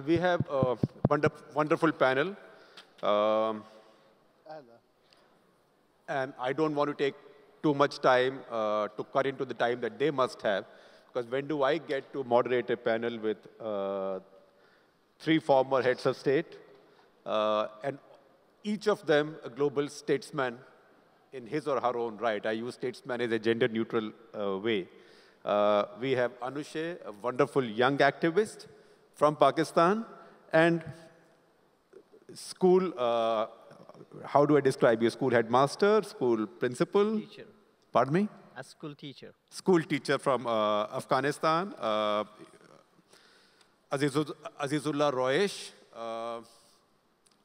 We have a wonderful panel, um, and I don't want to take too much time to cut into the time that they must have, because when do I get to moderate a panel with three former heads of state, and each of them a global statesman in his or her own right. I use statesman as a gender-neutral way. We have Anusheh, a wonderful young activist from Pakistan, and school, how do I describe you? School headmaster, school principal? Teacher. Pardon me? A school teacher. School teacher from Afghanistan, Azizullah Royesh.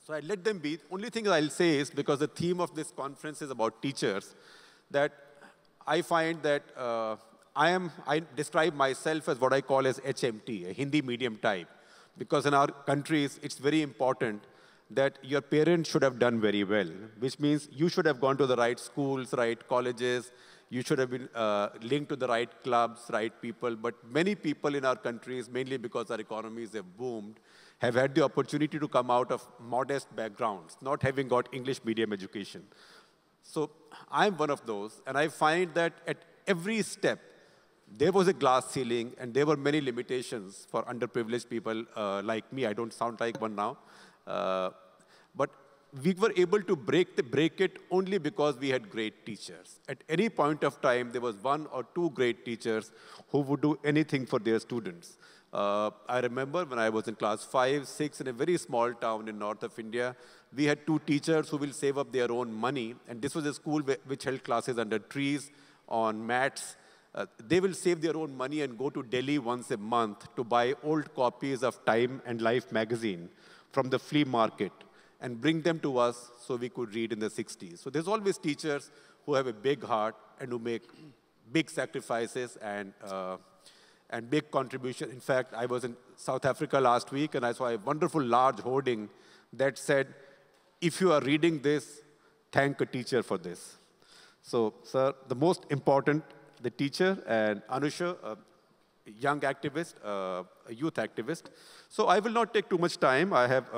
So I let them be. Only thing I'll say is, because the theme of this conference is about teachers, that I find that I describe myself as what I call as HMT, a Hindi medium type. Because in our countries, it's very important that your parents should have done very well, which means you should have gone to the right schools, right colleges, you should have been linked to the right clubs, right people. But many people in our countries, mainly because our economies have boomed, have had the opportunity to come out of modest backgrounds, not having got English medium education. So I'm one of those, and I find that at every step, there was a glass ceiling, and there were many limitations for underprivileged people like me. I don't sound like one now. But we were able to break it only because we had great teachers. At any point of time, there was one or two great teachers who would do anything for their students. I remember when I was in class 5, 6, in a very small town in north of India, we had two teachers who will save up their own money. And this was a school which held classes under trees, on mats. They will save their own money and go to Delhi once a month to buy old copies of Time and Life magazine from the flea market and bring them to us so we could read in the 60s. So there's always teachers who have a big heart and who make big sacrifices and big contribution. In fact, I was in South Africa last week, and I saw a wonderful large hoarding that said, if you are reading this, thank a teacher for this. So, sir, the most important, the teacher, and Anusheh, a young activist, a youth activist. So I will not take too much time. I have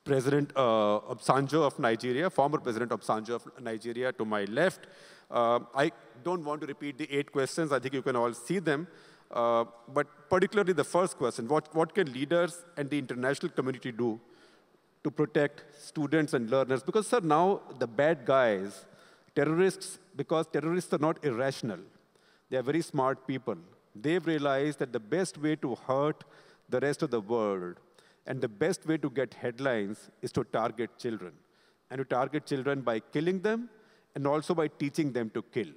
President Obasanjo of Nigeria, former President Obasanjo of Nigeria to my left. I don't want to repeat the 8 questions. I think you can all see them. But particularly the first question, what can leaders and the international community do to protect students and learners? Because, sir, now the bad guys, terrorists, because terrorists are not irrational. They are very smart people. They've realized that the best way to hurt the rest of the world and the best way to get headlines is to target children. And to target children by killing them and also by teaching them to kill.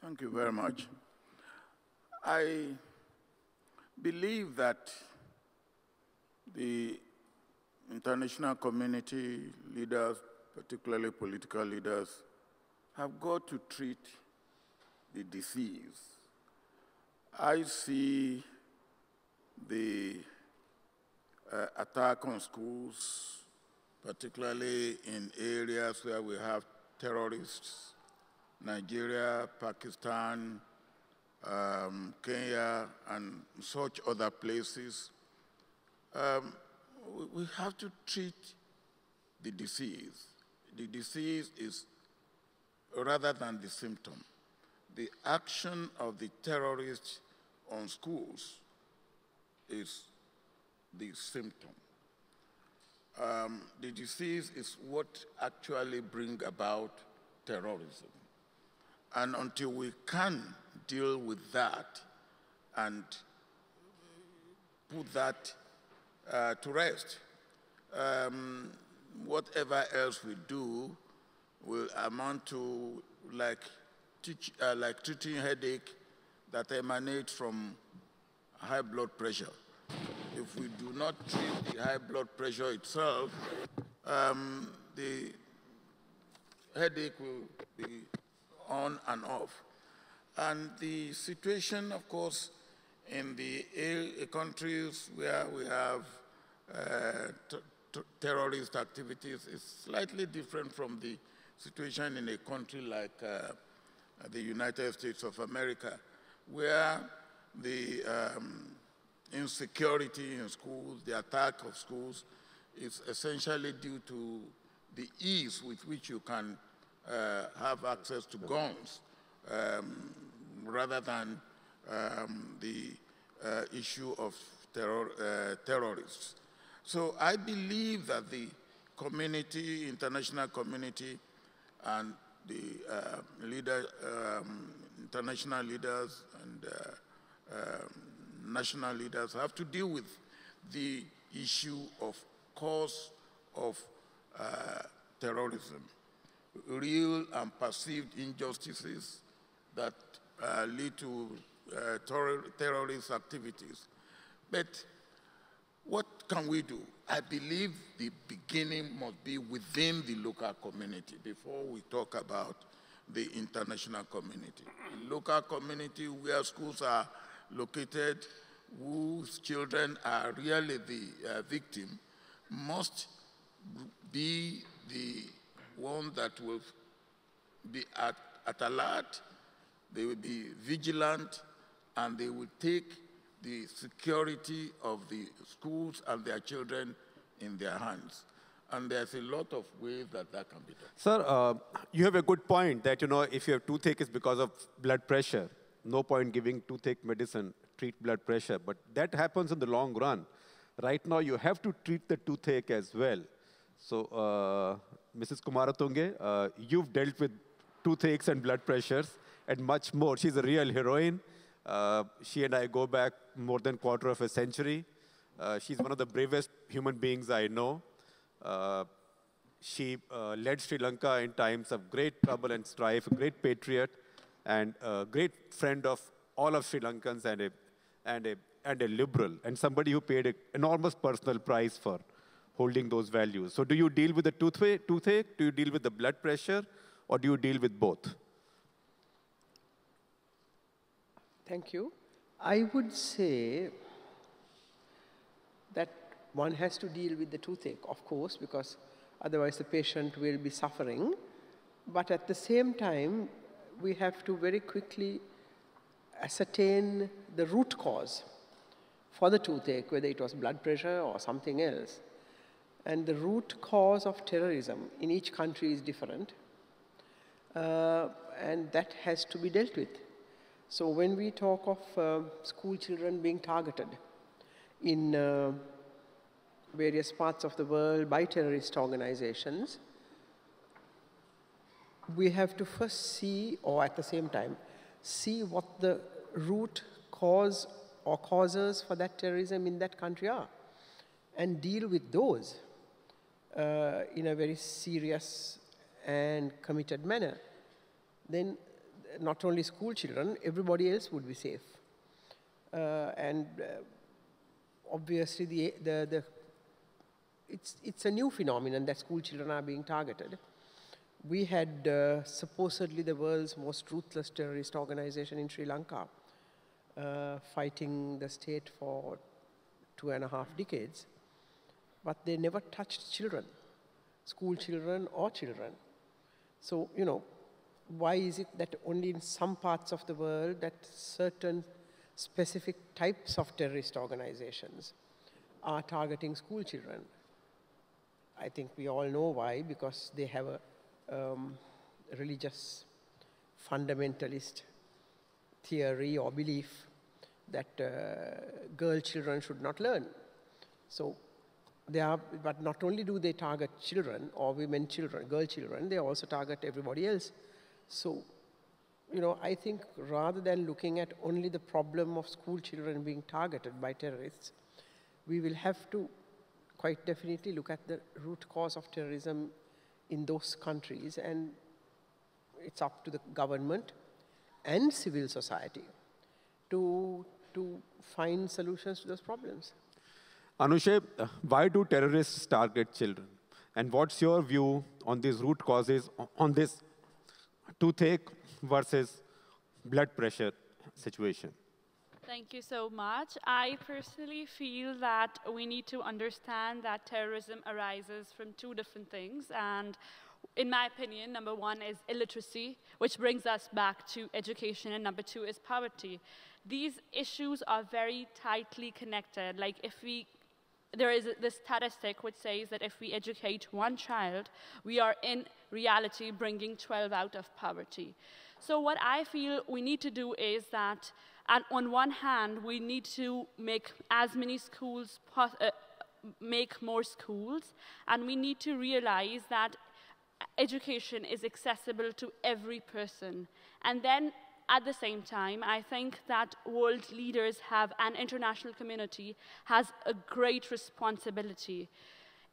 Thank you very much. I believe that the international community leaders, particularly political leaders, have got to treat the disease. I see the attack on schools, particularly in areas where we have terrorists, Nigeria, Pakistan, Kenya, and such other places. We have to treat the disease. The disease is rather than the symptom. The action of the terrorists on schools is the symptom. The disease is what actually brings about terrorism. And until we can deal with that and put that to rest, whatever else we do will amount to like treating headache that emanates from high blood pressure. If we do not treat the high blood pressure itself, the headache will be on and off. And the situation, of course, in the countries where we have terrorist activities is slightly different from the situation in a country like the United States of America, where the insecurity in schools, the attack of schools, is essentially due to the ease with which you can have access to guns rather than the issue of terrorists. So I believe that the community, international community, and the international leaders and national leaders have to deal with the issue of cause of terrorism, real and perceived injustices that lead to terrorist activities. But what can we do? I believe the beginning must be within the local community before we talk about the international community. The local community where schools are located, whose children are really the victim, must be the one that will be at alert, they will be vigilant, and they will take the security of the schools and their children in their hands. And there's a lot of ways that that can be done. Sir, you have a good point that, if you have toothache, it's because of blood pressure. No point giving toothache medicine, treat blood pressure. But that happens in the long run. Right now, you have to treat the toothache as well. So, Mrs. Kumaratunga, you've dealt with toothaches and blood pressures and much more. She's a real heroine. She and I go back more than a quarter of a century. She's one of the bravest human beings I know. She led Sri Lanka in times of great trouble and strife, a great patriot, and a great friend of all of Sri Lankans, and a liberal, and somebody who paid an enormous personal price for holding those values. So do you deal with the toothache? Do you deal with the blood pressure? Or do you deal with both? Thank you. I would say that one has to deal with the toothache, of course, because otherwise the patient will be suffering. But at the same time, we have to very quickly ascertain the root cause for the toothache, whether it was blood pressure or something else. And the root cause of terrorism in each country is different. And that has to be dealt with. So when we talk of school children being targeted in various parts of the world by terrorist organizations, we have to first see, or at the same time, see what the root cause or causes for that terrorism in that country are, and deal with those in a very serious and committed manner. Then not only school children, everybody else would be safe. Obviously, it's a new phenomenon that school children are being targeted. We had supposedly the world's most ruthless terrorist organization in Sri Lanka, fighting the state for 2.5 decades, but they never touched children, school children or children. So, why is it that only in some parts of the world that certain specific types of terrorist organizations are targeting school children? I think we all know why, because they have a religious fundamentalist theory or belief that girl children should not learn. So but not only do they target children or women children, girl children, they also target everybody else. So, I think rather than looking at only the problem of school children being targeted by terrorists, we will have to quite definitely look at the root cause of terrorism in those countries, and it's up to the government and civil society to find solutions to those problems. Anusheh, why do terrorists target children? And what's your view on these root causes, on this toothache versus blood pressure situation? Thank you so much. I personally feel that we need to understand that terrorism arises from two different things. And in my opinion, number one is illiteracy, which brings us back to education, and number two is poverty. These issues are very tightly connected. Like there is this statistic which says that if we educate one child, we are in reality bringing 12 out of poverty. So what I feel we need to do is that, and on one hand, we need to make as many schools, make more schools, and we need to realize that education is accessible to every person. And then, at the same time, I think that world leaders have, and international community has a great responsibility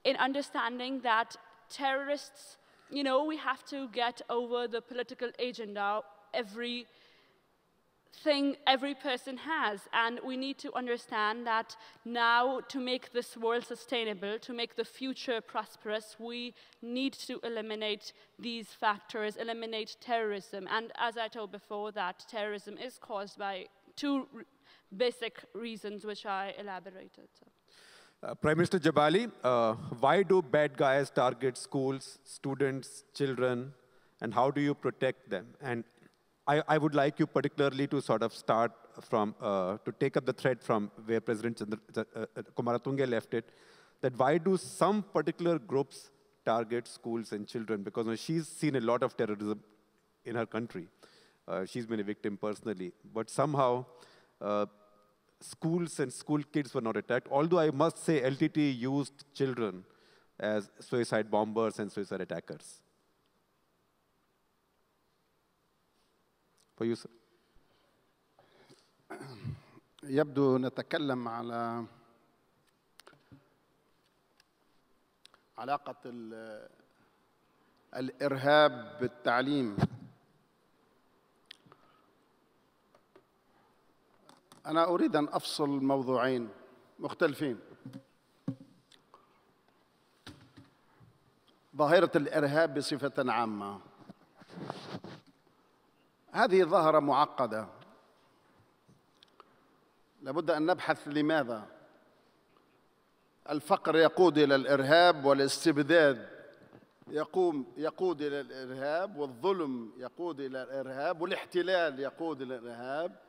in understanding that terrorists, you know, we have to get over the political agenda every person has, and we need to understand that now, to make this world sustainable, to make the future prosperous, we need to eliminate these factors, eliminate terrorism. And as I told before, that terrorism is caused by two basic reasons, which I elaborated. Prime Minister Jebali, why do bad guys target schools, students, children, and how do you protect them? And I would like you particularly to sort of start from, to take up the thread from where President Kumaratunga left it, that why do some particular groups target schools and children? Because she's seen a lot of terrorism in her country. She's been a victim personally. But somehow, schools and school kids were not attacked. Although I must say LTT used children as suicide bombers and suicide attackers. For you, sir. يبدو نتكلم على علاقة الإرهاب بالتعليم. أنا أريد أن أفصل موضوعين مختلفين. ظاهرة الإرهاب بصفة عامة، هذه ظاهرة معقدة، لابد أن نبحث لماذا. الفقر يقود إلى الإرهاب، والاستبداد يقود إلى الإرهاب، والظلم يقود إلى الإرهاب، والاحتلال يقود إلى الإرهاب،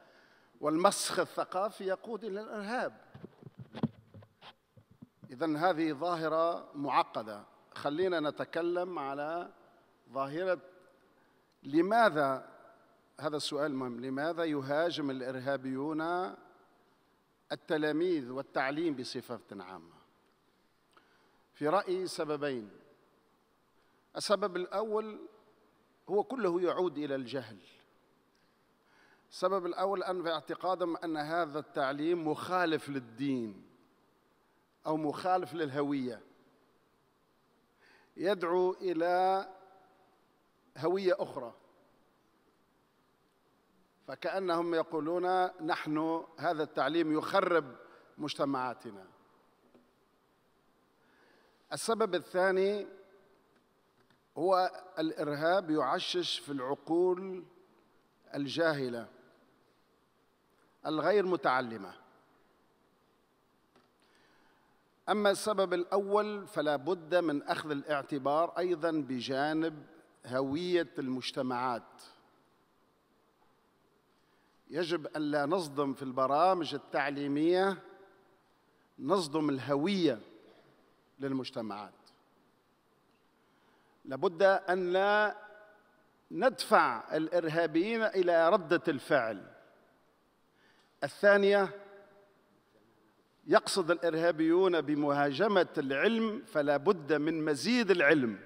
والمسخ الثقافي يقود إلى الإرهاب. إذن هذه ظاهرة معقدة. خلينا نتكلم على ظاهرة لماذا، هذا السؤال مهم، لماذا يهاجم الإرهابيون التلاميذ والتعليم بصفة عامة؟ في رأيي سببين. السبب الأول هو كله يعود إلى الجهل. السبب الأول أن في اعتقادهم أن هذا التعليم مخالف للدين أو مخالف للهوية، يدعو إلى هوية أخرى، فكأنهم يقولون نحن هذا التعليم يخرب مجتمعاتنا. السبب الثاني هو الإرهاب يعشش في العقول الجاهلة الغير متعلمة. أما السبب الأول فلا بد من أخذ الاعتبار أيضاً بجانب هوية المجتمعات. يجب أن لا نصدم في البرامج التعليمية، نصدم الهوية للمجتمعات. لابد أن لا ندفع الإرهابيين إلى ردة الفعل. الثانية، يقصد الإرهابيون بمهاجمة العلم، فلا بد من مزيد العلم،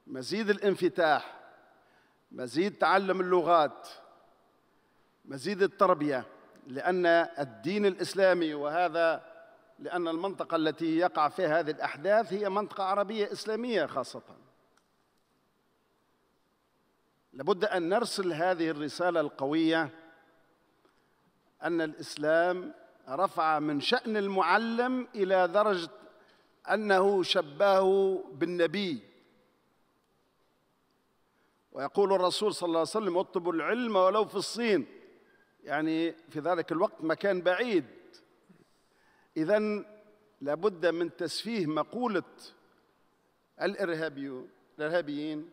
مزيد الانفتاح، مزيد تعلم اللغات، مزيد التربية، لأن الدين الإسلامي، وهذا لأن المنطقة التي يقع فيها هذه الأحداث هي منطقة عربية إسلامية خاصة. لابد أن نرسل هذه الرسالة القوية أن الإسلام رفع من شأن المعلم إلى درجة أنه شبهه بالنبي. ويقول الرسول صلى الله عليه وسلم: اطلبوا العلم ولو في الصين. يعني في ذلك الوقت مكان بعيد. إذن لابد من تسفيه مقولة الإرهابيين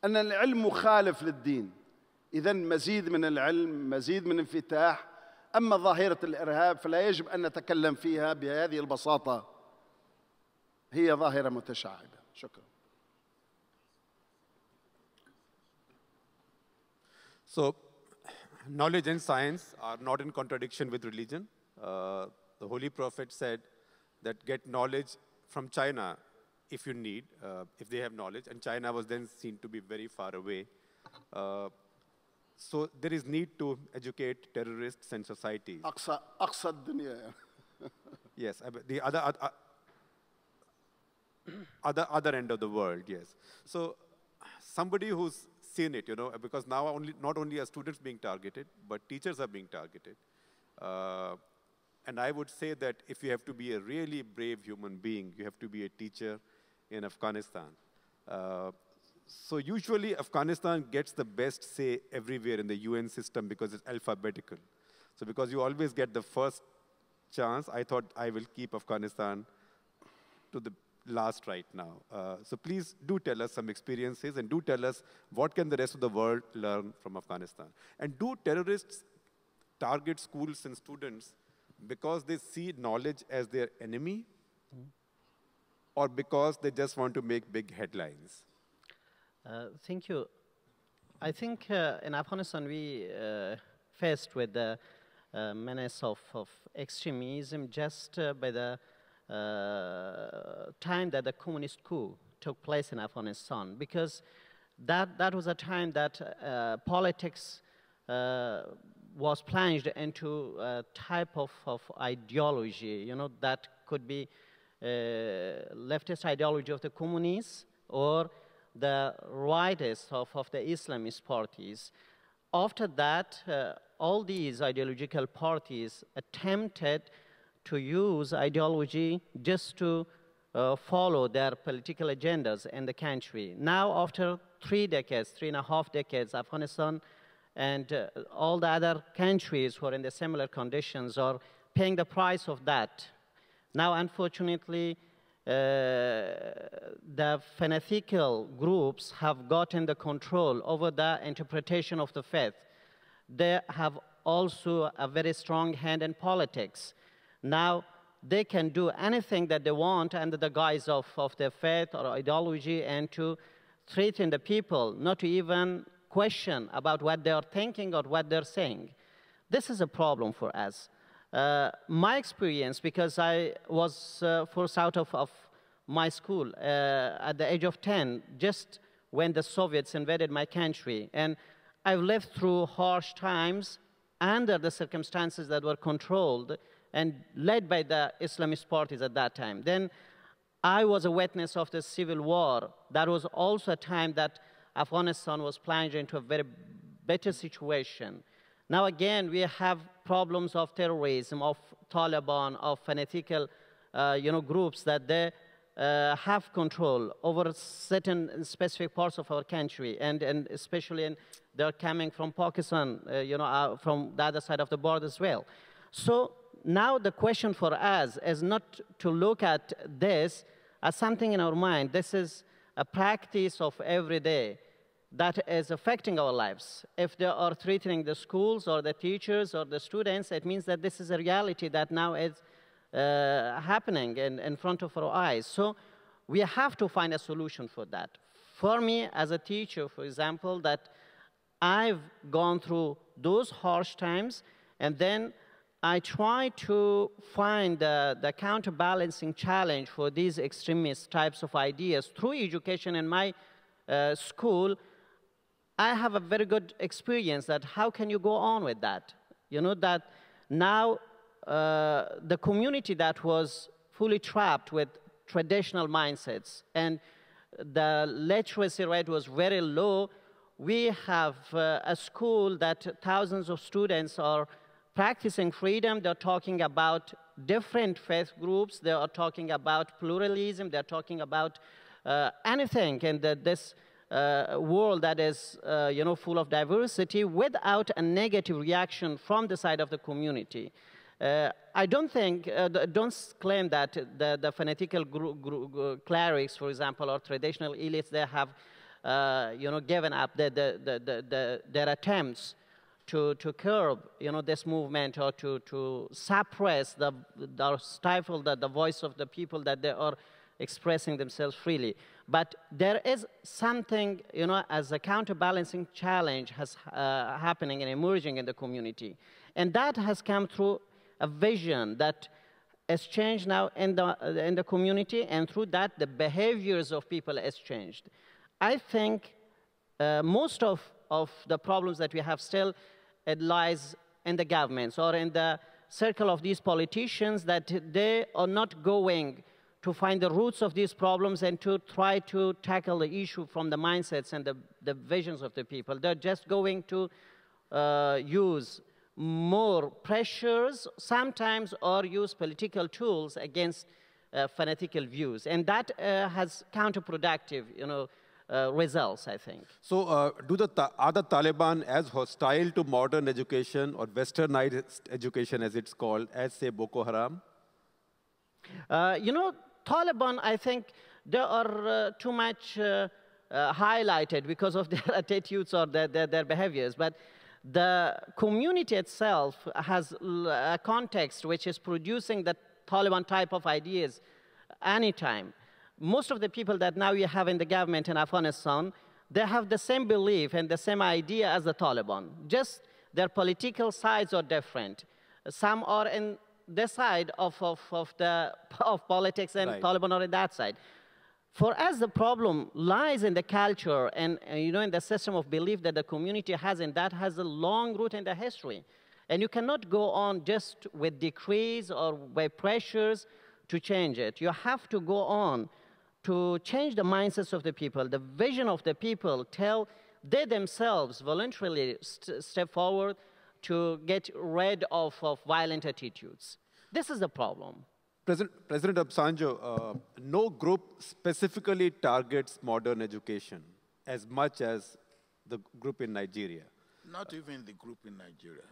أن العلم مخالف للدين. إذن مزيد من العلم، مزيد من انفتاح. أما ظاهرة الإرهاب فلا يجب أن نتكلم فيها بهذه البساطة، هي ظاهرة متشعبة. شكرا. So, knowledge and science are not in contradiction with religion. The Holy Prophet said that get knowledge from China if you need, if they have knowledge, and China was then seen to be very far away. So there is need to educate terrorists and societies. أقصى الدنيا. Yes, the other end of the world, yes. So somebody who's seen it, you know, because now not only are students being targeted, but teachers are being targeted. And I would say that if you have to be a really brave human being, you have to be a teacher in Afghanistan. So usually Afghanistan gets the best say everywhere in the UN system because it's alphabetical. So because you always get the first chance, I thought I will keep Afghanistan to the last right now. So please do tell us some experiences and do tell us what can the rest of the world learn from Afghanistan. And do terrorists target schools and students because they see knowledge as their enemy or because they just want to make big headlines? Thank you. I think in Afghanistan we faced with the menace of extremism just by the time that the communist coup took place in Afghanistan, because that was a time that politics was plunged into a type of ideology, you know, that could be leftist ideology of the communists or the rightist of the Islamist parties. After that, all these ideological parties attempted to use ideology just to follow their political agendas in the country. Now, after 3.5 decades, Afghanistan and all the other countries who are in the similar conditions are paying the price of that. Now, unfortunately, the fanatical groups have gotten the control over the interpretation of the faith. They have also a very strong hand in politics. Now, they can do anything that they want under the guise of their faith or ideology and to threaten the people, not to even question about what they are thinking or what they're saying. This is a problem for us. My experience, because I was forced out of my school at the age of 10, just when the Soviets invaded my country. And I've lived through harsh times under the circumstances that were controlled and led by the Islamist parties at that time. Then I was a witness of the civil war. That was also a time that Afghanistan was plunged into a very bitter situation. Now again, we have problems of terrorism, of Taliban, of fanatical groups that they have control over certain specific parts of our country, and especially they're coming from Pakistan, from the other side of the border as well. So now the question for us is not to look at this as something in our mind. This is a practice of every day that is affecting our lives. If they are threatening the schools or the teachers or the students, it means that this is a reality that now is happening in front of our eyes. So we have to find a solution for that. For me, as a teacher, for example, that I've gone through those harsh times, and then I try to find the counterbalancing challenge for these extremist types of ideas through education in my school. I have a very good experience that how can you go on with that? You know, that now the community that was fully trapped with traditional mindsets and the literacy rate was very low, we have a school that thousands of students are practicing freedom. They're talking about different faith groups. They are talking about pluralism. They're talking about anything. And this world that is, full of diversity without a negative reaction from the side of the community. I don't think, don't claim that the fanatical clerics, for example, or traditional elites, they have, given up their attempts to curb, this movement, or to suppress or stifle the voice of the people that they are expressing themselves freely. But there is something, as a counterbalancing challenge has happening and emerging in the community. And that has come through a vision that has changed now in the community, and through that, the behaviors of people has changed. I think most of the problems that we have still, it lies in the governments or in the circle of these politicians, that they are not going to find the roots of these problems and to try to tackle the issue from the mindsets and the visions of the people. They're just going to use more pressures sometimes, or use political tools against fanatical views. And that has counterproductive, results, I think. So are the Taliban as hostile to modern education or westernized education, as it's called, as, say, Boko Haram? Taliban, I think they are too much highlighted because of their attitudes or their behaviors. But the community itself has a context which is producing the Taliban type of ideas anytime. Most of the people that now you have in the government in Afghanistan, they have the same belief and the same idea as the Taliban. Just their political sides are different. Some are in this side of politics, and right. Taliban are in that side. For us, the problem lies in the culture and in the system of belief that the community has, and that has a long root in the history. And you cannot go on just with decrees or by pressures to change it. You have to go on to change the mindsets of the people, the vision of the people, till they themselves voluntarily step forward to get rid of violent attitudes. This is the problem. President Obasanjo, no group specifically targets modern education as much as the group in Nigeria. Not even the group in Nigeria.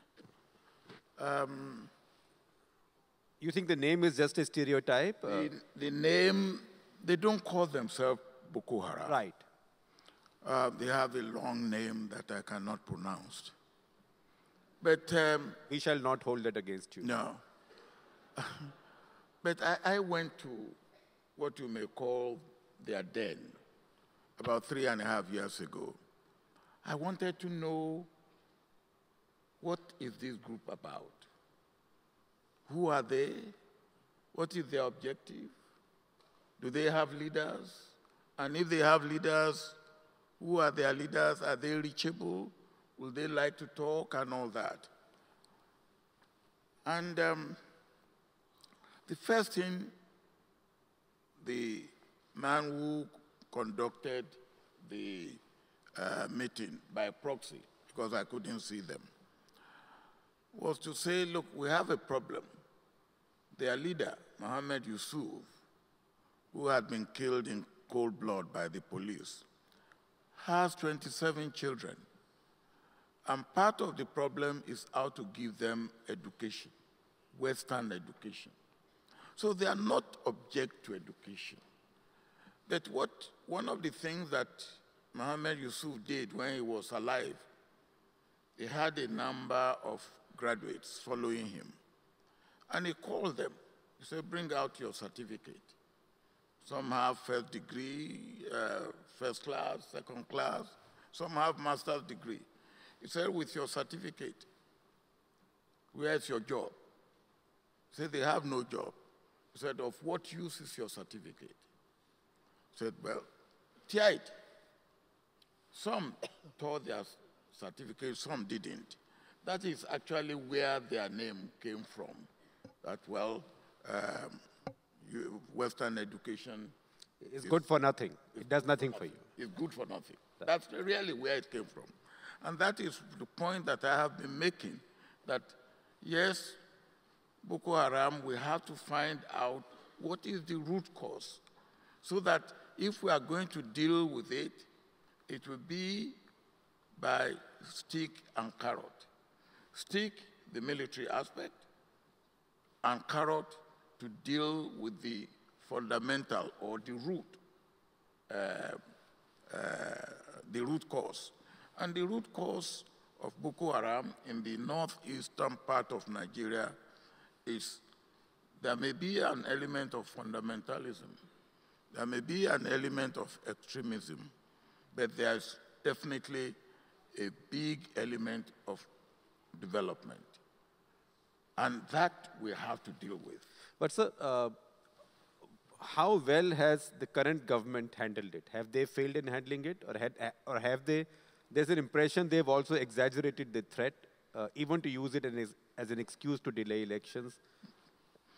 You think the name is just a stereotype? The name, they don't call themselves Boko Haram. Right. They have a long name that I cannot pronounce. But we shall not hold that against you. No. But I went to what you may call their den about 3.5 years ago. I wanted to know, what is this group about? Who are they? What is their objective? Do they have leaders? And if they have leaders, who are their leaders? Are they reachable? Will they like to talk and all that? And the first thing, the man who conducted the meeting by proxy, because I couldn't see them, was to say, look, we have a problem. Their leader, Malala Yousafzai, who had been killed in cold blood by the police, has 27 children. And part of the problem is how to give them education, Western education. So they are not object to education. But one of the things that Malala Yousafzai did when he was alive, he had a number of graduates following him. And he called them. He said, bring out your certificate. Some have first degree, first class, second class. Some have master's degree. He said, with your certificate, where is your job? He said, they have no job. He said, of what use is your certificate? He said, well, tear it. Some tore their certificate, some didn't. That is actually where their name came from. That, well, Western education is good for nothing. It does nothing for you. It's good for nothing. That's really where it came from. And that is the point that I have been making, that yes, Boko Haram, we have to find out what is the root cause, so that if we are going to deal with it, it will be by stick and carrot. Stick, the military aspect, and carrot to deal with the fundamental or the root cause. And the root cause of Boko Haram in the northeastern part of Nigeria is there may be an element of fundamentalism. There may be an element of extremism, but there's definitely a big element of development. And that we have to deal with. But sir, how well has the current government handled it? Have they failed in handling it, or have they? There's an impression they've also exaggerated the threat, even to use it as an excuse to delay elections.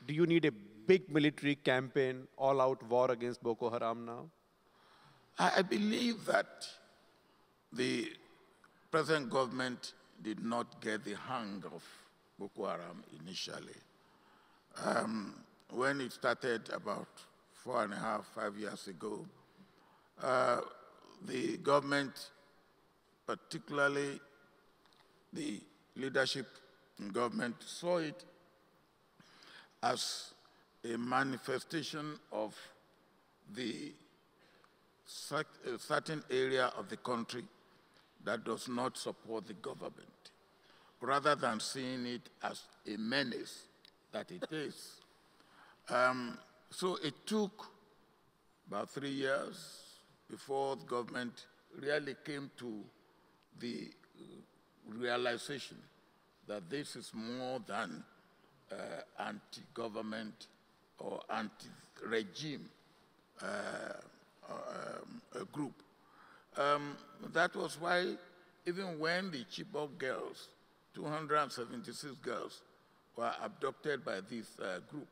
Do you need a big military campaign, all-out war against Boko Haram now? I believe that the present government did not get the hang of Boko Haram initially. When it started about 4.5, 5 years ago, the government, particularly the leadership in government, saw it as a manifestation of the certain area of the country that does not support the government, rather than seeing it as a menace that it is. So it took about 3 years before the government really came to the realization that this is more than anti-government or anti-regime group. That was why even when the Chibok girls, 276 girls, were abducted by this group,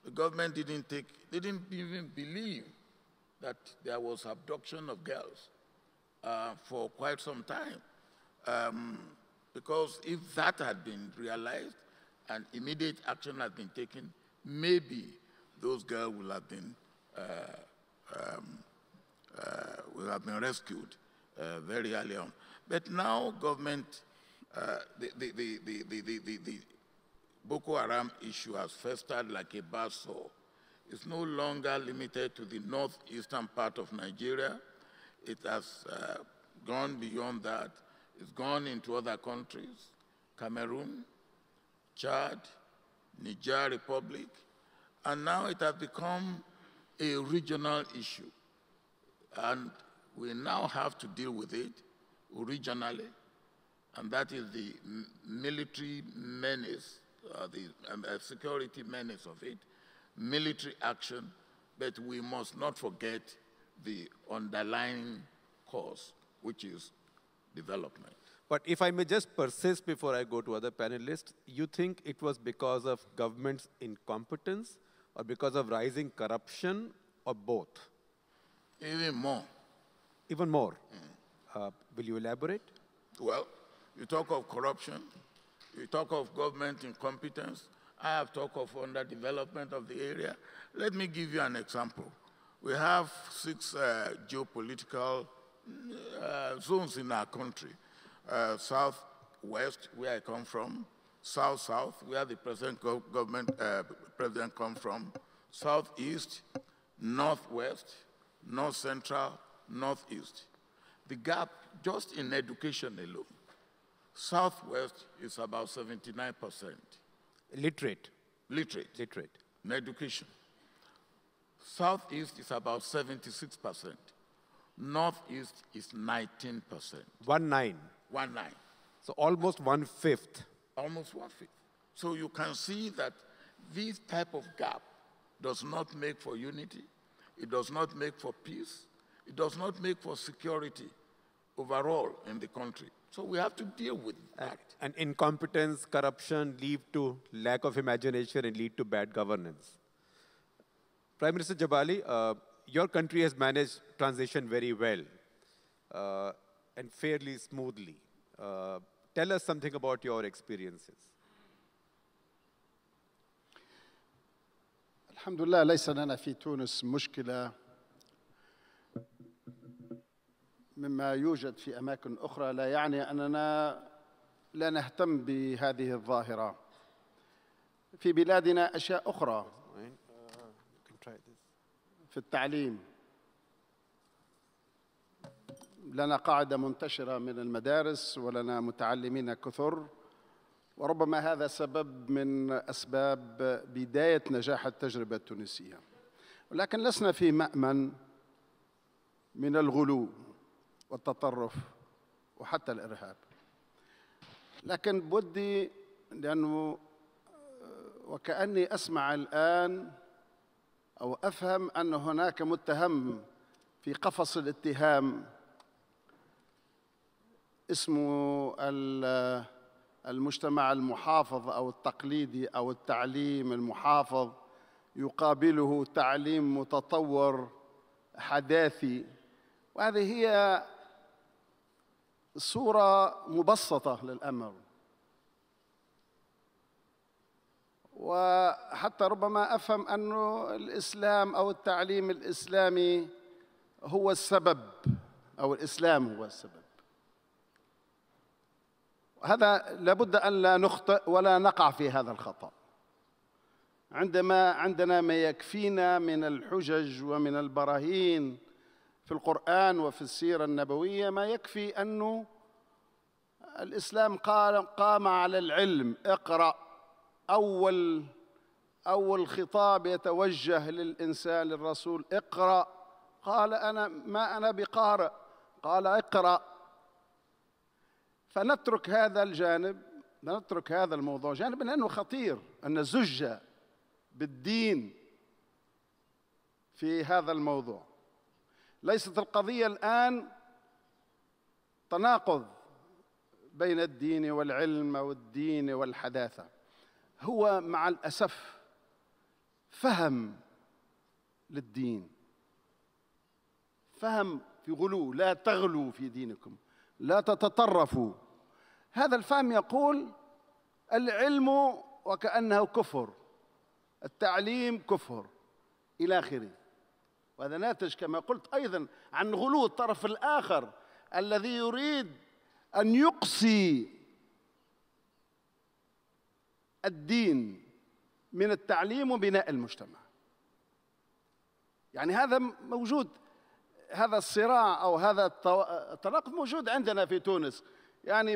the government didn't even believe that there was abduction of girls for quite some time. Because if that had been realized and immediate action had been taken, maybe those girls will have been rescued very early on. But now government, the Boko Haram issue has festered like a buzzsaw. It's no longer limited to the northeastern part of Nigeria. It has gone beyond that. It's gone into other countries, Cameroon, Chad, Niger Republic, and now it has become a regional issue. And we now have to deal with it regionally, and that is the military menace, the security menace of it, military action, but we must not forget the underlying cause, which is development. But if I may just persist before I go to other panelists, you think it was because of government's incompetence or because of rising corruption or both? Even more. Even more? Will you elaborate? Well, you talk of corruption, you talk of government incompetence, I have talked of underdevelopment of the area. Let me give you an example. We have 6 geopolitical zones in our country. Southwest, where I come from, South-South, where the present president comes from, Southeast, Northwest, North-Central, Northeast. The gap, just in education alone, Southwest is about 79%. Literate. Literate. In education. Southeast is about 76%. Northeast is 19%. 19. 19. So almost 1/5. Almost 1/5. So you can see that this type of gap does not make for unity. It does not make for peace. It does not make for security overall in the country. So we have to deal with that. And incompetence, corruption lead to lack of imagination and lead to bad governance. Prime Minister Jebali, your country has managed transition very well and fairly smoothly. Tell us something about your experiences. الحمد لله ليس لنا في تونس مشكلة مما يوجد في أماكن أخرى لا يعني أننا لا نهتم بهذه الظاهرة. في بلادنا أشياء أخرى في التعليم. لنا قاعدة منتشرة من المدارس ولنا متعلمين كثر، وربما هذا سبب من أسباب بداية نجاح التجربة التونسية. ولكن لسنا في مأمن من الغلو والتطرف وحتى الإرهاب. لكن بدي، لأنه وكأني أسمع الآن أو أفهم أن هناك متهم في قفص الاتهام اسمه المجتمع المحافظ أو التقليدي أو التعليم المحافظ، يقابله تعليم متطور حداثي. وهذه هي صورة مبسطة للأمر، وحتى ربما أفهم أن الإسلام أو التعليم الإسلامي هو السبب أو الإسلام هو السبب. هذا لابد أن لا نخطئ ولا نقع في هذا الخطأ. عندنا ما يكفينا من الحجج ومن البراهين في القرآن وفي السيرة النبوية، ما يكفي أنه الإسلام قام على العلم. اقرأ، أول خطاب يتوجه للإنسان للرسول، اقرأ. قال ما أنا بقارئ، قال اقرأ. فنترك هذا الجانب، نترك هذا الموضوع جانب، لأنه خطير أن نزج بالدين في هذا الموضوع. ليست القضية الآن تناقض بين الدين والعلم أو الدين والحداثة، هو مع الأسف فهم للدين، فهم في غلو. لا تغلوا في دينكم، لا تتطرفوا. هذا الفهم يقول العلم وكأنه كفر، التعليم كفر إلى آخره. وهذا ناتج كما قلت أيضا عن غلو الطرف الآخر الذي يريد أن يقصي الدين من التعليم وبناء المجتمع. يعني هذا موجود، هذا الصراع أو هذا التناقض موجود عندنا في تونس، يعني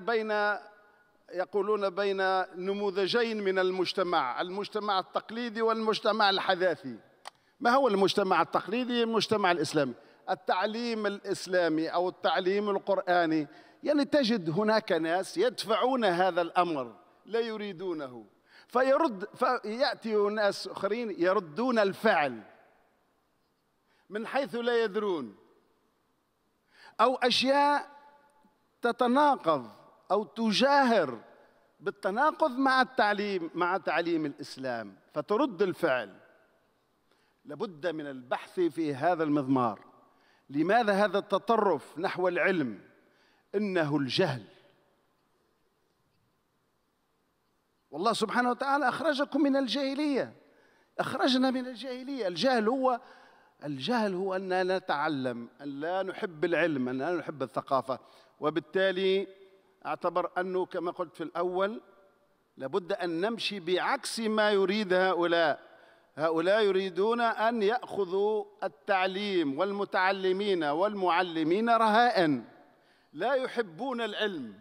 يقولون بين نموذجين من المجتمع التقليدي والمجتمع الحداثي. ما هو المجتمع التقليدي؟ المجتمع الإسلامي، التعليم الإسلامي أو التعليم القرآني. يعني تجد هناك ناس يدفعون هذا الأمر، لا يريدونه، فيأتي ناس آخرين يردون الفعل من حيث لا يدرون، أو أشياء تتناقض أو تجاهر بالتناقض مع تعليم الإسلام، فترد الفعل. لابد من البحث في هذا المضمار. لماذا هذا التطرف نحو العلم؟ إنه الجهل. والله سبحانه وتعالى أخرجكم من الجاهلية، أخرجنا من الجاهلية. الجهل هو أن لا نتعلم، أن لا نحب العلم، أن لا نحب الثقافة. وبالتالي أعتبر أنه كما قلت في الأول لابد أن نمشي بعكس ما يريد هؤلاء يريدون أن يأخذوا التعليم والمتعلمين والمعلمين رهائن، لا يحبون العلم،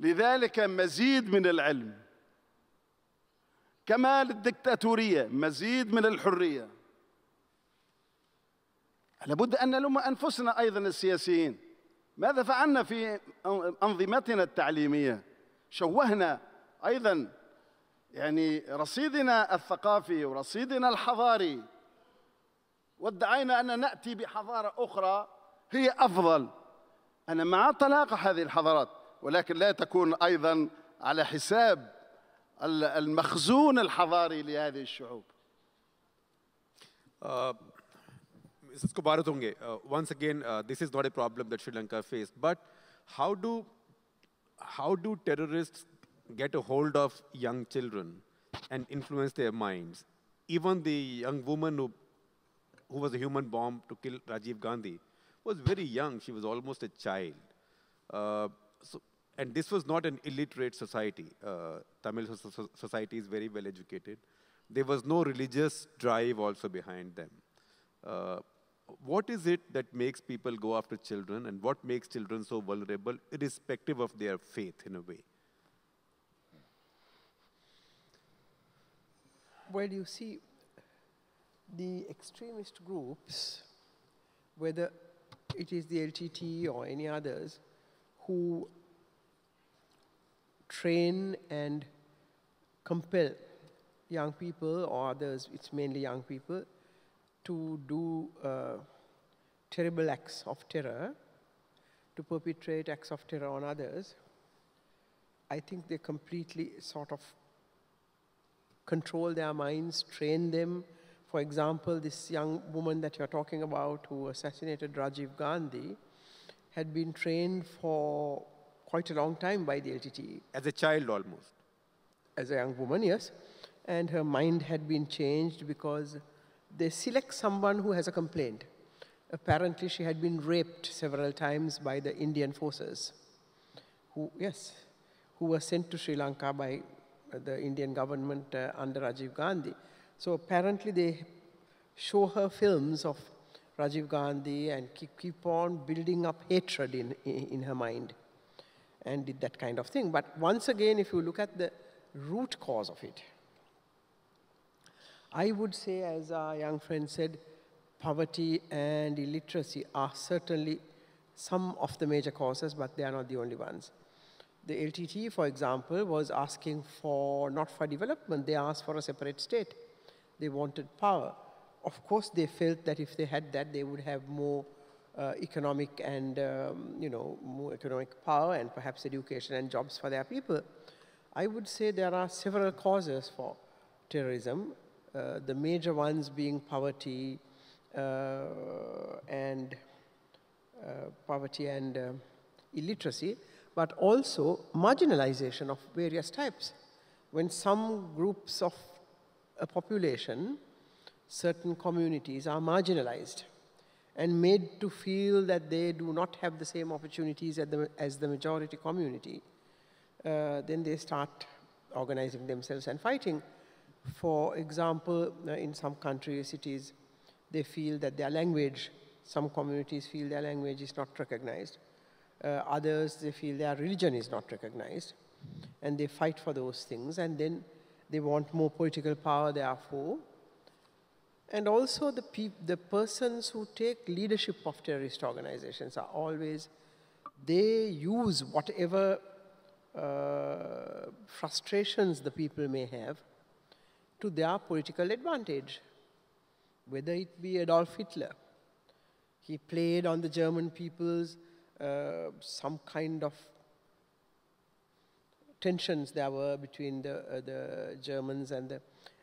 لذلك مزيد من العلم، كما للدكتاتورية مزيد من الحرية. لابد أن نلوم أنفسنا أيضا السياسيين. ماذا فعلنا في أنظمتنا التعليمية؟ شوهنا أيضا يعني رصيدنا الثقافي ورصيدنا الحضاري، وادعينا أن نأتي بحضارة أخرى هي أفضل. أنا مع طلاق هذه الحضارات، ولكن لا تكون أيضا على حساب المخزون الحضاري لهذه الشعوب. Mrs. Kumaratunga, once again, this is not a problem that Sri Lanka faced, but how do terrorists get a hold of young children and influence their minds? Even the young woman who was a human bomb to kill Rajiv Gandhi was very young. She was almost a child. And this was not an illiterate society. Tamil society is very well educated. There was no religious drive also behind them. What is it that makes people go after children, and what makes children so vulnerable, irrespective of their faith in a way? Well, you see, the extremist groups, whether it is the LTT or any others, who train and compel young people, or others, it's mainly young people, to do terrible acts of terror, to perpetrate acts of terror on others. I think they completely sort of control their minds, train them. For example, this young woman that you're talking about who assassinated Rajiv Gandhi had been trained for quite a long time by the LTTE. As a child almost. As a young woman, yes. And her mind had been changed because they select someone who has a complaint. Apparently, she had been raped several times by the Indian forces, who were sent to Sri Lanka by the Indian government under Rajiv Gandhi. So apparently, they show her films of Rajiv Gandhi and keep on building up hatred in her mind, and did that kind of thing. But once again, if you look at the root cause of it, I would say, as our young friend said, poverty and illiteracy are certainly some of the major causes, but they are not the only ones. The LTT, for example, was asking for, not for development, they asked for a separate state. They wanted power. Of course, they felt that if they had that, they would have more economic and, more economic power and perhaps education and jobs for their people. I would say there are several causes for terrorism, the major ones being poverty and illiteracy, but also marginalization of various types. When some groups of a population, certain communities are marginalized and made to feel that they do not have the same opportunities as the majority community, then they start organizing themselves and fighting. For example, in some countries, cities, they feel that their language, some communities feel their language is not recognized. Others, they feel their religion is not recognized. And they fight for those things, and then they want more political power, therefore. And also the persons who take leadership of terrorist organizations are always, they use whatever frustrations the people may have to their political advantage. Whether it be Adolf Hitler, he played on the German people's some kind of tensions there were between the Germans and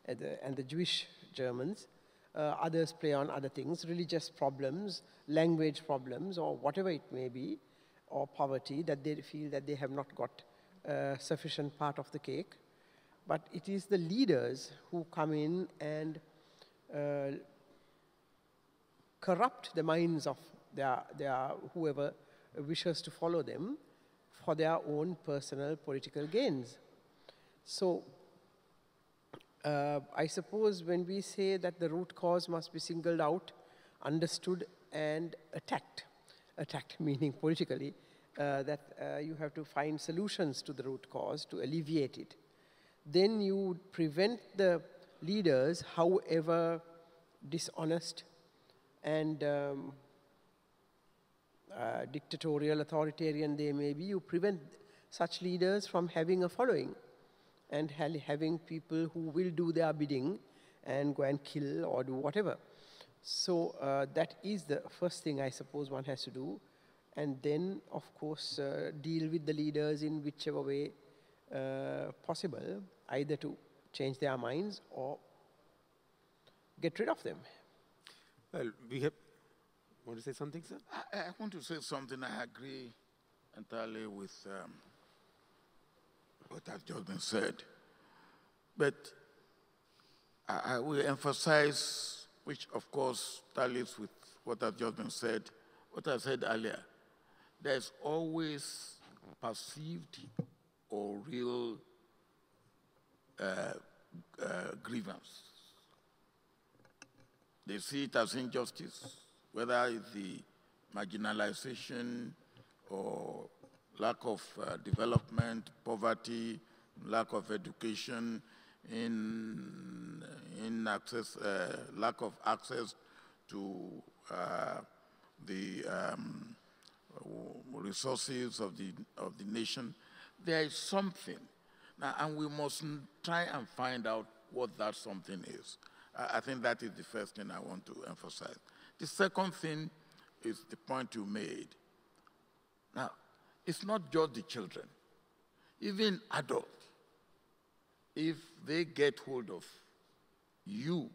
the Jewish Germans. Others play on other things, religious problems, language problems, or whatever it may be, or poverty, that they feel that they have not got sufficient part of the cake. But it is the leaders who come in and corrupt the minds of their whoever wishes to follow them for their own personal political gains. So I suppose when we say that the root cause must be singled out, understood, and attacked meaning politically, that you have to find solutions to the root cause to alleviate it, then you prevent the leaders, however dishonest and dictatorial, authoritarian they may be, you prevent such leaders from having a following and having people who will do their bidding and go and kill or do whatever. So that is the first thing I suppose one has to do. And then, of course, deal with the leaders in whichever way possible, either to change their minds or get rid of them. Well, we have... Want to say something, sir? I want to say something. I agree entirely with what has just been said. But I will emphasize, which of course tallies with what has just been said, what I said earlier, there's always perceived or real grievance. They see it as injustice, whether it's the marginalization or lack of development, poverty, lack of education, lack of access to the resources of the nation. There is something, now, and we must try and find out what that something is. I think that is the first thing I want to emphasize. The second thing is the point you made. Now, it's not just the children, even adults. If they get hold of you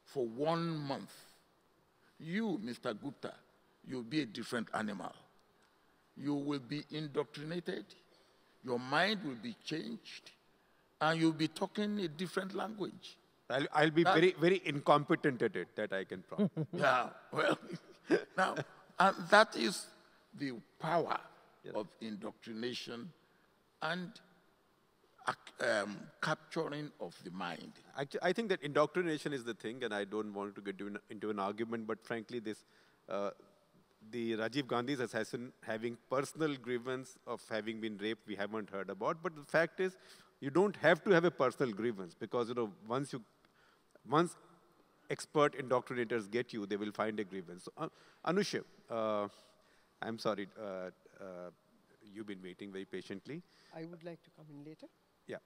for 1 month, you, Mr. Gupta, you'll be a different animal. You will be indoctrinated, your mind will be changed, and you'll be talking a different language. I'll be very, very incompetent at it, that I can promise. Yeah, well, now, and that is the power of indoctrination and capturing of the mind. Actually, I think that indoctrination is the thing, and I don't want to get into an argument, but frankly, this, the Rajiv Gandhi's assassin having personal grievance of having been raped, we haven't heard about, but the fact is, you don't have to have a personal grievance, because once expert indoctrinators get you, they will find a grievance. So, Anusheh, I'm sorry, you've been waiting very patiently. I would like to come in later. Yeah,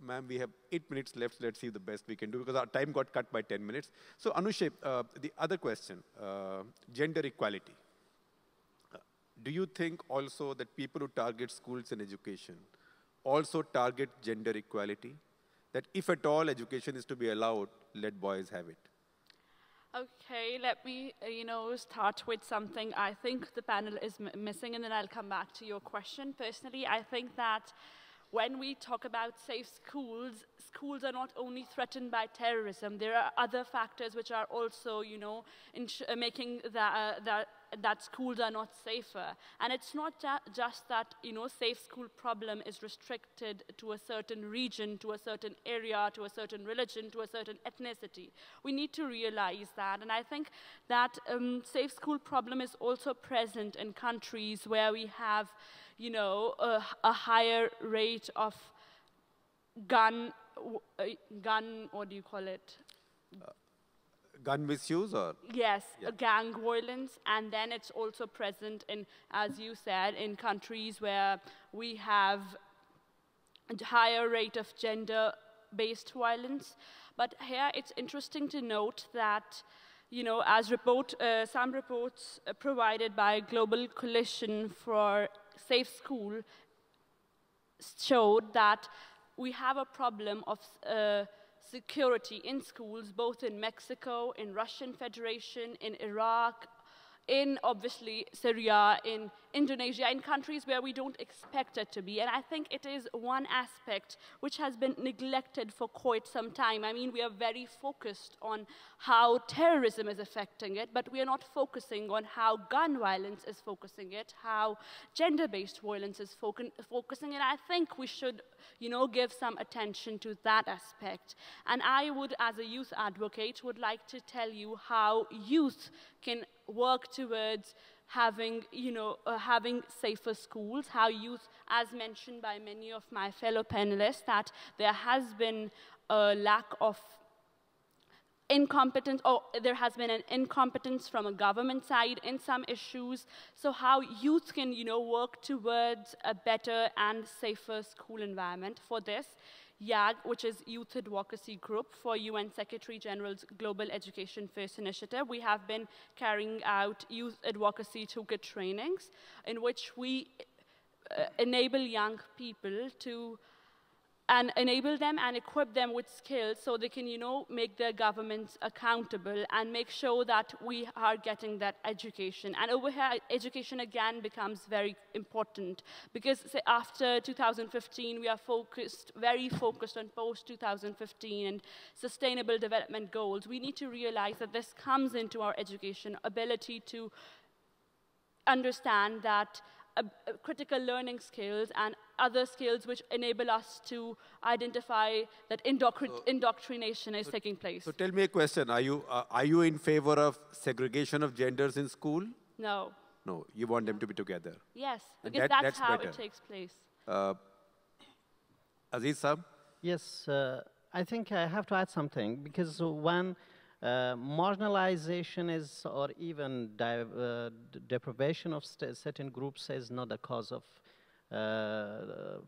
ma'am, we have 8 minutes left. Let's see the best we can do, because our time got cut by 10 minutes. So, Anusheh, the other question, gender equality. Do you think also that people who target schools and education also target gender equality? That if at all education is to be allowed, let boys have it? Okay, let me, start with something I think the panel is missing, and then I'll come back to your question. Personally, I think that when we talk about safe schools, schools are not only threatened by terrorism. There are other factors which are also, making that schools are not safer. And it's not just that, safe school problem is restricted to a certain region, to a certain area, to a certain religion, to a certain ethnicity. We need to realize that. And I think that safe school problem is also present in countries where we have, a higher rate of gun, what do you call it? Gun misuse, or? Yes, gang violence, and then it's also present in, as you said, in countries where we have a higher rate of gender-based violence. But here it's interesting to note that, as some reports provided by Global Coalition for Safe School showed that we have a problem of security in schools, both in Mexico, in Russian Federation, in Iraq, in obviously Syria, in Indonesia, in countries where we don't expect it to be. And I think it is one aspect which has been neglected for quite some time. I mean, we are very focused on how terrorism is affecting it, but we are not focusing on how gun violence is focusing it, how gender-based violence is focusing it. I think we should, give some attention to that aspect. And I would, as a youth advocate, would like to tell you how youth can work towards having, having safer schools, how youth, as mentioned by many of my fellow panelists, that there has been a lack of incompetence, or there has been an incompetence from a government side in some issues. So how youth can, work towards a better and safer school environment. For this, YAG, which is Youth Advocacy Group for UN Secretary General's Global Education First Initiative, we have been carrying out youth advocacy toolkit trainings in which we enable young people to enable them and equip them with skills so they can, make their governments accountable and make sure that we are getting that education. And over here, education again becomes very important because after 2015, we are very focused on post-2015 and sustainable development goals. We need to realize that this comes into our education ability to understand that critical learning skills and other skills which enable us to identify that indoctrination is taking place. So tell me a question. Are you in favor of segregation of genders in school? No. No, you want them to be together. Yes, because that's how better. it takes place. Aziz Saab? Yes, I think I have to add something, because when marginalization is, or even deprivation of certain groups is not a cause of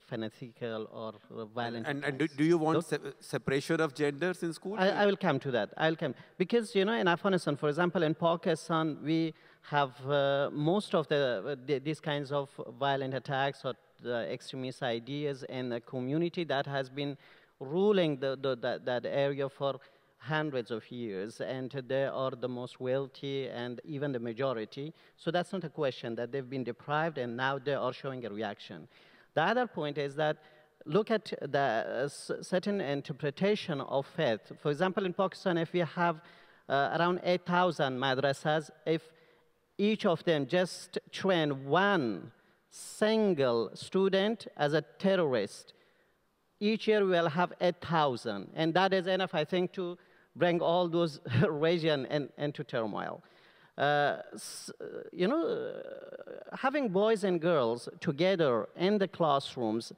fanatical or violent. And do you want separation of genders in school? I will come to that. I'll come. Because, you know, in Afghanistan, for example, in Pakistan, we have most of these kinds of violent attacks or extremist ideas in a community that has been ruling that area for hundreds of years, and they are the most wealthy and even the majority. So that's not a question that they've been deprived and now they are showing a reaction. The other point is that look at the certain interpretation of faith. For example, in Pakistan, if we have around 8,000 madrasas, if each of them just train one single student as a terrorist, each year we will have 8,000. And that is enough, I think, to bring all those region into turmoil. You know, having boys and girls together in the classrooms,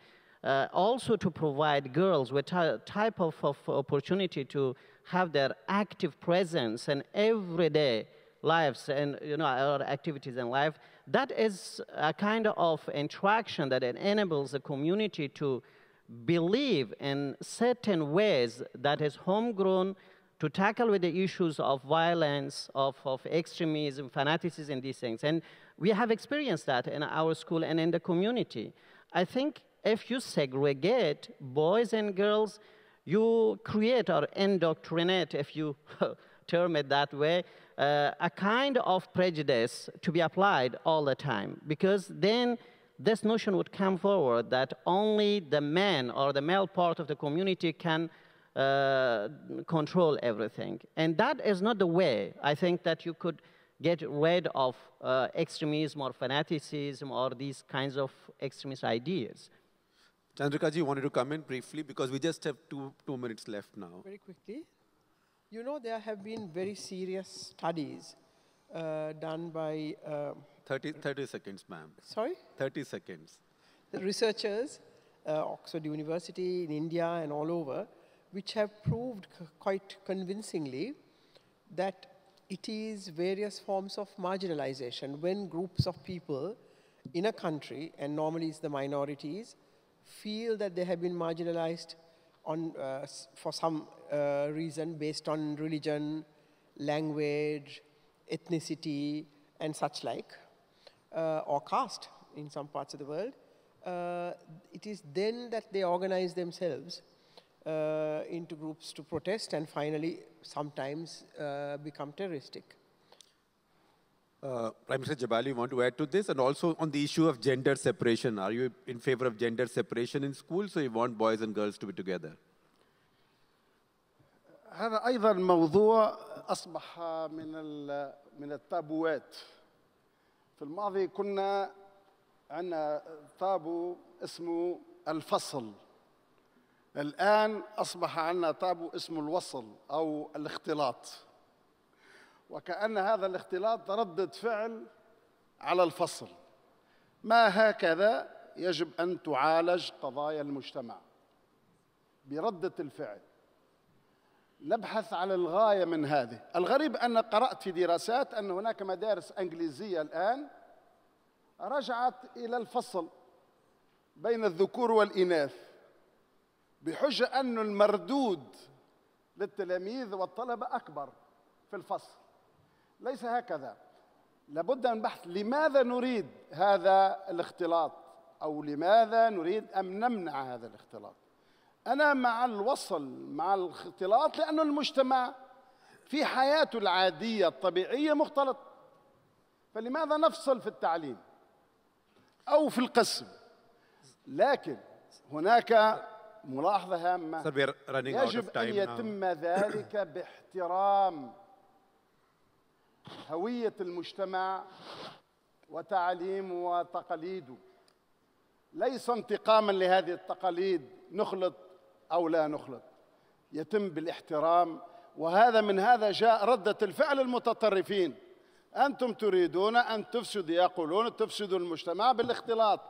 also to provide girls with a type of opportunity to have their active presence in everyday lives and, you know, our activities in life, that is a kind of interaction that enables the community to believe in certain ways that is homegrown to tackle with the issues of violence, of extremism, fanaticism, these things. And we have experienced that in our school and in the community. I think if you segregate boys and girls, you create or indoctrinate, if you term it that way, a kind of prejudice to be applied all the time. Because then this notion would come forward that only the man or the male part of the community can control everything. And that is not the way, I think, that you could get rid of extremism or fanaticism or these kinds of extremist ideas. Chandrika ji wanted to come in briefly because we just have two minutes left now. Very quickly. You know, there have been very serious studies done by... 30 seconds, ma'am. Sorry? 30 seconds. The researchers, Oxford University in India and all over, which have proved quite convincingly that it is various forms of marginalization when groups of people in a country, and normally it's the minorities, feel that they have been marginalized on, for some reason based on religion, language, ethnicity, and such like, or caste in some parts of the world. It is then that they organize themselves into groups to protest and finally sometimes become terroristic. Prime Minister Jebali, you want to add to this? And also on the issue of gender separation, are you in favor of gender separation in schools, or you want boys and girls to be together? هذا أيضا موضوع أصبح من التابوات. في الماضي كنا عندنا تابو اسمه الفصل. الآن أصبح عندنا تابو اسمه الوصل أو الاختلاط. وكأن هذا الاختلاط ردة فعل على الفصل. ما هكذا يجب أن تعالج قضايا المجتمع بردة الفعل. نبحث على الغاية من هذه. الغريب أن قرأت في دراسات أن هناك مدارس إنجليزية الآن رجعت إلى الفصل بين الذكور والإناث بحجة أن المردود للتلاميذ والطلبة أكبر في الفصل. ليس هكذا. لابد من بحث لماذا نريد هذا الاختلاط أو لماذا نريد أن نمنع هذا الاختلاط. أنا مع الوصل مع الاختلاط لأن المجتمع في حياته العادية الطبيعية مختلط. فلماذا نفصل في التعليم أو في القسم؟ لكن هناك ملاحظة هامة يجب أن يتم ذلك باحترام هوية المجتمع وتعاليم وتقاليد، ليس انتقاما لهذه التقاليد نخلط أو لا نخلط، يتم بالاحترام. وهذا من هذا جاء ردة الفعل المتطرفين. أنتم تريدون أن تفسدوا، يقولون تفسدوا المجتمع بالاختلاط.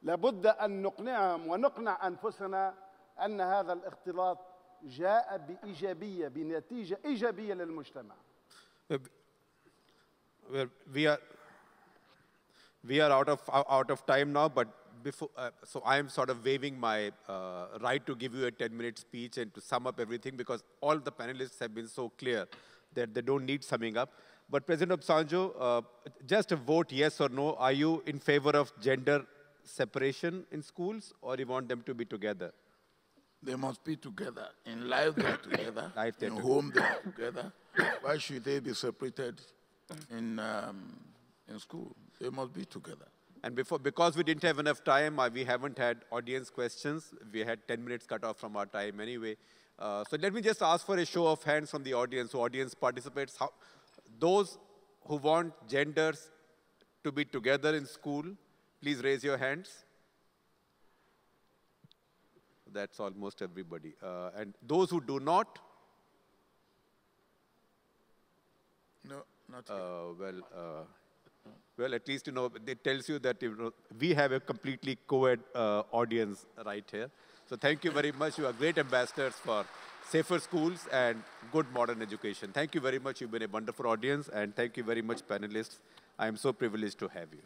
لابد أن نقنعهم ونقنع أنفسنا أن هذا الاختلاط جاء بإيجابية، بنتيجة إيجابية للمجتمع. We are out of time now, but before, so I am sort of waiving my right to give you a 10-minute speech and to sum up everything, because all the panelists have been so clear that they don't need summing up. But President Obasanjo, just a vote yes or no. Are you in favor of gender separation in schools, or you want them to be together? They must be together. In life, they are together. In home, they are together. Why should they be separated in school? They must be together. And because we didn't have enough time, we haven't had audience questions. We had 10 minutes cut off from our time anyway. So let me just ask for a show of hands from the audience. So audience participates. Those who want genders to be together in school, please raise your hands. That's almost everybody. And those who do not? No, not yet. Well, at least, it tells you that we have a completely co-ed audience right here. So thank you very much. You are great ambassadors for safer schools and good modern education. Thank you very much. You've been a wonderful audience. And thank you very much, panelists. I am so privileged to have you.